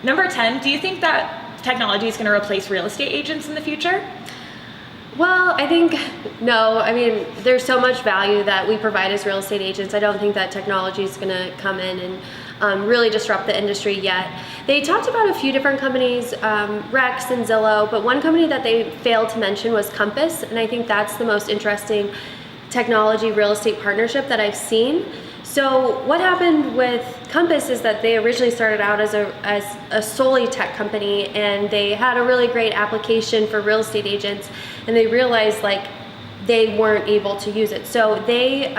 Number 10, do you think that technology is going to replace real estate agents in the future? Well, I think no. I mean, there's so much value that we provide as real estate agents. I don't think that technology is going to come in and really disrupt the industry yet. They talked about a few different companies, Rex and Zillow, but one company that they failed to mention was Compass, and I think that's the most interesting technology real estate partnership that I've seen. So what happened with Compass is that they originally started out as a solely tech company, and they had a really great application for real estate agents, and they realized like they weren't able to use it. So they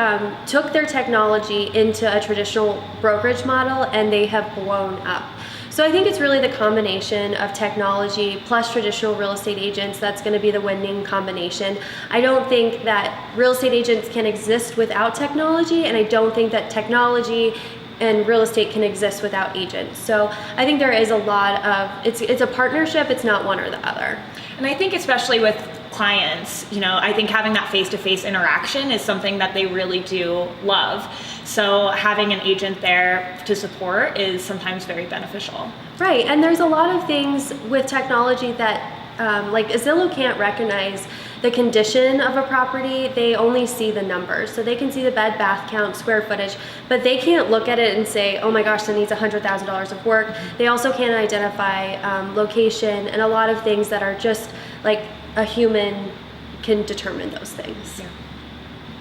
took their technology into a traditional brokerage model, and they have blown up. So I think it's really the combination of technology plus traditional real estate agents that's going to be the winning combination. I don't think that real estate agents can exist without technology, and I don't think that technology and real estate can exist without agents. So I think there is a lot of, it's a partnership, it's not one or the other. And I think especially with clients, I think having that face-to-face interaction is something that they really do love. So having an agent there to support is sometimes very beneficial. Right, and there's a lot of things with technology that like Zillow can't recognize the condition of a property. They only see the numbers. So they can see the bed, bath count, square footage, but they can't look at it and say, oh my gosh, that needs $100,000 of work. They also can't identify location and a lot of things that are just like a human can determine those things. Yeah.